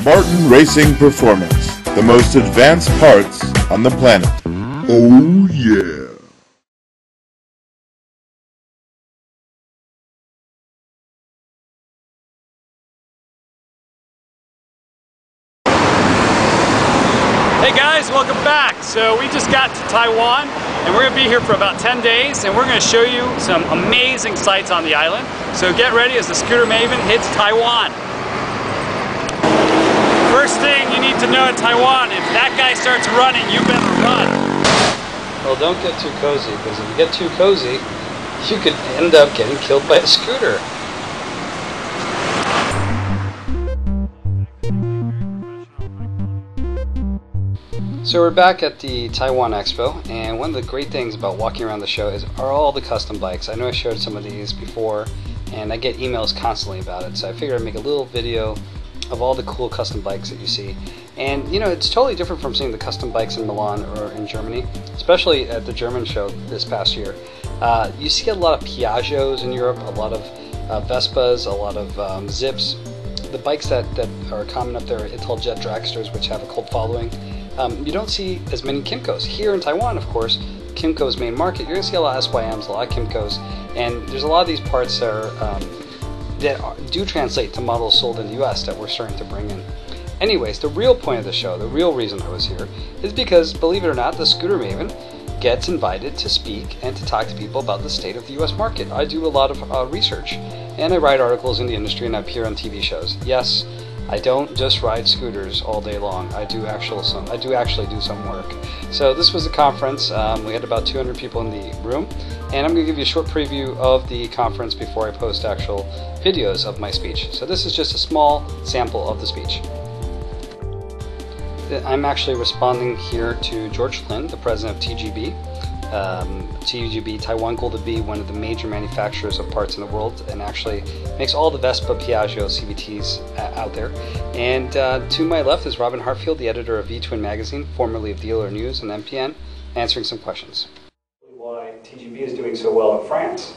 Martin Racing Performance, the most advanced parts on the planet. Oh yeah. Hey guys, welcome back. So we just got to Taiwan and we're going to be here for about 10 days and we're going to show you some amazing sights on the island. So get ready as the Scooter Maven hits Taiwan. First thing you need to know in Taiwan, if that guy starts running, you better run. Well, don't get too cozy, because if you get too cozy, you could end up getting killed by a scooter. So we're back at the Taiwan Expo, and one of the great things about walking around the show are all the custom bikes. I know I showed some of these before, and I get emails constantly about it, so I figured I'd make a little video of all the cool custom bikes that you see. And you know, it's totally different from seeing the custom bikes in Milan or in Germany, especially at the German show this past year. You see a lot of Piaggios in Europe, a lot of Vespas, a lot of Zips. The bikes that are common up there are Italjet dragsters, which have a cult following. You don't see as many Kymcos. Here in Taiwan, of course, Kymco's main market, you're going to see a lot of SYMs, a lot of Kymcos, and there's a lot of these parts that are do translate to models sold in the US that we're starting to bring in. Anyways, the real point of the show, the real reason I was here, is because, believe it or not, the Scooter Maven gets invited to speak and to talk to people about the state of the US market. I do a lot of research, and I write articles in the industry and I appear on TV shows. Yes, I don't just ride scooters all day long. I do actually do some work. So this was a conference. We had about 200 people in the room, and I'm going to give you a short preview of the conference before I post actual videos of my speech. So this is just a small sample of the speech. I'm actually responding here to George Lin, the president of TGB. TGB, Taiwan Golden Bee, one of the major manufacturers of parts in the world, and actually makes all the Vespa, Piaggio, CVTs out there. And to my left is Robin Hartfield, the editor of V-Twin magazine, formerly of Dealer News and MPN, answering some questions. Why TGB is doing so well in France,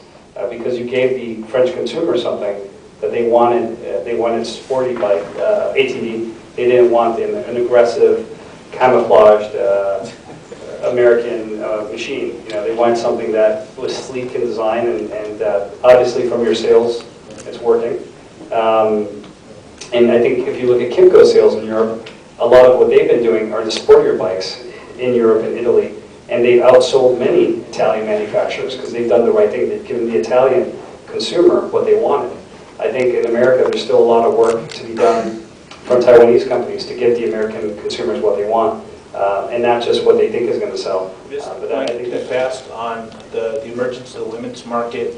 because you gave the French consumer something that they wanted. They wanted sporty bike, ATV. They didn't want an aggressive, camouflaged American machine. You know, they wanted something that was sleek in design, and obviously from your sales, it's working. And I think if you look at Kymco sales in Europe, a lot of what they've been doing are the sportier bikes in Europe and Italy, and they've outsold many Italian manufacturers because they've done the right thing. They've given the Italian consumer what they wanted. I think in America there's still a lot of work to be done from Taiwanese companies to give the American consumers what they want. And not just what they think is going to sell. But I think too fast on the emergence of the women's market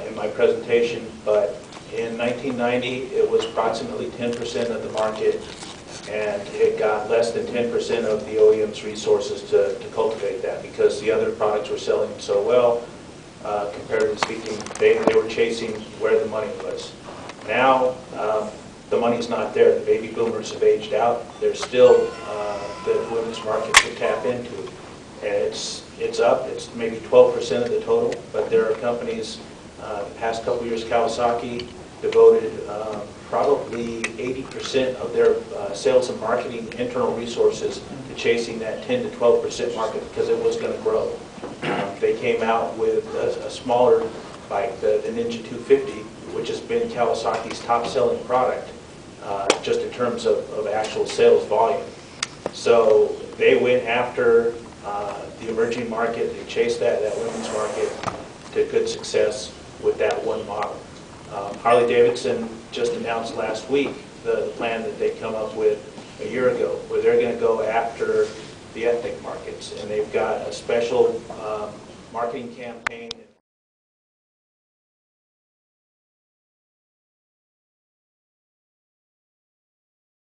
in my presentation, but in 1990 it was approximately 10% of the market, and it got less than 10% of the OEM's resources to cultivate that, because the other products were selling so well. Comparatively speaking, they were chasing where the money was. Now the money's not there. The baby boomers have aged out. There's still the women's market to tap into. And it's up. It's maybe 12% of the total, but there are companies, the past couple years, Kawasaki devoted probably 80% of their sales and marketing internal resources to chasing that 10 to 12% market, because it was going to grow. They came out with a smaller bike, the Ninja 250, which has been Kawasaki's top-selling product, just in terms of actual sales volume. So they went after the emerging market. They chased that women's market to good success with that one model. Harley-Davidson just announced last week the plan that they come up with a year ago, where they're going to go after the ethnic markets, and they've got a special marketing campaign.